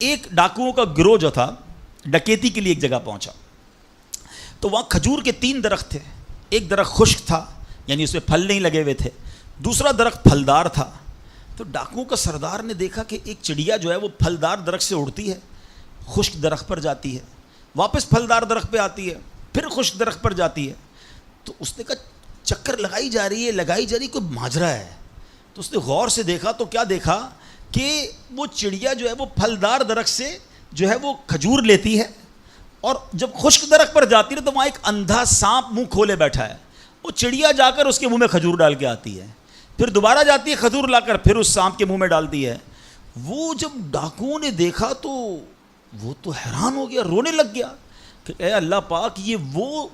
ایک ڈاکوؤں کا گروہ جو تھا ڈکیتی کے لیے ایک جگہ پہنچا، تو وہاں کھجور کے 3 درخت تھے. ایک درخت خشک تھا یعنی اس میں پھل نہیں لگے ہوئے تھے، دوسرا درخت پھلدار تھا. تو ڈاکوؤں کا سردار نے دیکھا کہ ایک چڑیا جو ہے وہ پھلدار درخت سے اڑتی ہے، خشک درخت پر جاتی ہے، واپس پھلدار درخت پہ آتی ہے، پھر خشک درخت پر جاتی ہے. تو اس نے کہا چکر لگائی جا رہی ہے، کوئی ماجرا ہے. تو اس نے غور سے دیکھا تو کیا دیکھا کہ وہ چڑیا جو ہے وہ پھلدار درخت سے جو ہے وہ کھجور لیتی ہے، اور جب خشک درخت پر جاتی ہے تو وہاں ایک اندھا سانپ منہ کھولے بیٹھا ہے. وہ چڑیا جا کر اس کے منہ میں کھجور ڈال کے آتی ہے، پھر دوبارہ جاتی ہے کھجور لا کر پھر اس سانپ کے منہ میں ڈالتی ہے. وہ جب ڈاکوؤں نے دیکھا تو وہ تو حیران ہو گیا، رونے لگ گیا کہ اے اللہ پاک، یہ وہ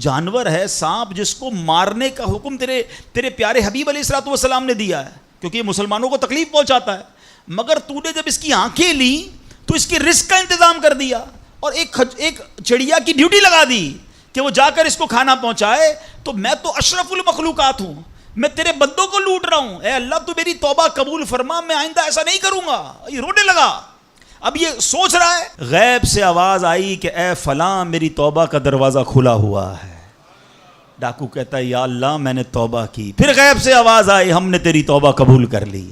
جانور ہے سانپ جس کو مارنے کا حکم تیرے پیارے حبیب علیہ الصلوۃ والسلام نے دیا ہے، کیونکہ یہ مسلمانوں کو تکلیف پہنچاتا ہے. مگر تو نے جب اس کی آنکھیں لی تو اس کے رزق کا انتظام کر دیا اور ایک چڑیا کی ڈیوٹی لگا دی کہ وہ جا کر اس کو کھانا پہنچائے. تو میں تو اشرف المخلوقات ہوں، میں تیرے بندوں کو لوٹ رہا ہوں، اے اللہ تو میری توبہ قبول فرما، میں آئندہ ایسا نہیں کروں گا. یہ رونے لگا. اب یہ سوچ رہا ہے، غیب سے آواز آئی کہ اے فلاں میری توبہ کا دروازہ کھلا ہوا ہے. ڈاکو کہتا ہے یا اللہ میں نے توبہ کی. پھر غیب سے آواز آئی ہم نے تیری توبہ قبول کر لی.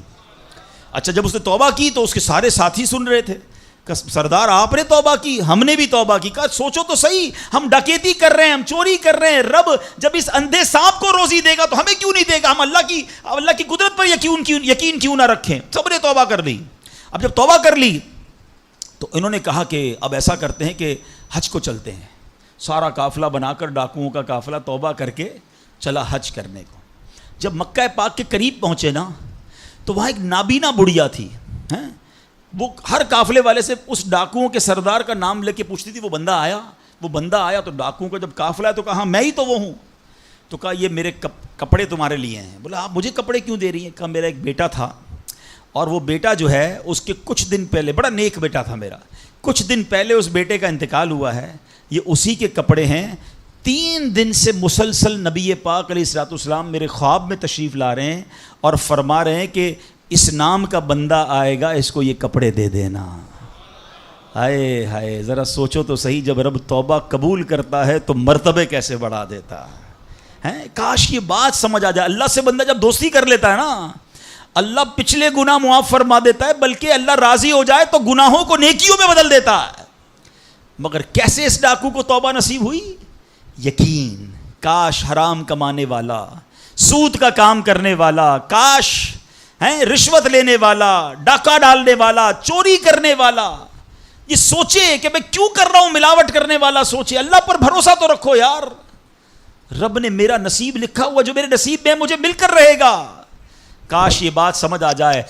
اچھا جب اس نے توبہ کی تو اس کے سارے ساتھی سن رہے تھے کہ سردار آپ نے توبہ کی، ہم نے بھی توبہ کی. کہا سوچو تو صحیح، ہم ڈکیتی کر رہے ہیں، ہم چوری کر رہے ہیں، رب جب اس اندھے سانپ کو روزی دے گا تو ہمیں کیوں نہیں دے گا؟ ہم اللہ کی قدرت پر یقین کیوں نہ رکھیں؟ سب نے توبہ کر لی. اب جب توبہ کر لی تو انہوں نے کہا کہ اب ایسا کرتے ہیں کہ حج کو چلتے ہیں. سارا قافلہ بنا کر ڈاکوؤں کا قافلہ توبہ کر کے چلا حج کرنے کو. جب مکہ پاک کے قریب پہنچے نا تو وہاں ایک نابینا بڑھیا تھی. وہ ہر قافلے والے سے اس ڈاکوؤں کے سردار کا نام لے کے پوچھتی تھی. وہ بندہ آیا تو ڈاکوؤں کا جب قافلہ ہے تو کہا میں ہی تو وہ ہوں. تو کہا یہ میرے کپڑے تمہارے لیے ہیں. بولا آپ مجھے کپڑے کیوں دے رہی ہیں؟ کہا میرا ایک بیٹا تھا اور وہ بیٹا جو ہے اس کے کچھ دن پہلے، بڑا نیک بیٹا تھا میرا، کچھ دن پہلے اس بیٹے کا انتقال ہوا ہے، یہ اسی کے کپڑے ہیں. 3 دن سے مسلسل نبی پاک علیہ الصلوۃ والسلام میرے خواب میں تشریف لا رہے ہیں اور فرما رہے ہیں کہ اس نام کا بندہ آئے گا، اس کو یہ کپڑے دے دینا. ہائے ہائے، ذرا سوچو تو صحیح، جب رب توبہ قبول کرتا ہے تو مرتبے کیسے بڑھا دیتا ہے. کاش یہ بات سمجھ آ جائے. اللہ سے بندہ جب دوستی کر لیتا ہے نا، اللہ پچھلے گناہ معاف فرما دیتا ہے، بلکہ اللہ راضی ہو جائے تو گناہوں کو نیکیوں میں بدل دیتا ہے. مگر کیسے اس ڈاکو کو توبہ نصیب ہوئی؟ یقین. کاش حرام کمانے والا، سود کا کام کرنے والا، کاش رشوت لینے والا، ڈاکہ ڈالنے والا، چوری کرنے والا یہ سوچے کہ میں کیوں کر رہا ہوں. ملاوٹ کرنے والا سوچے اللہ پر بھروسہ تو رکھو یار، رب نے میرا نصیب لکھا ہوا، جو میرے نصیب میں مجھے مل کر رہے گا. کاش یہ بات سمجھ آ جائے.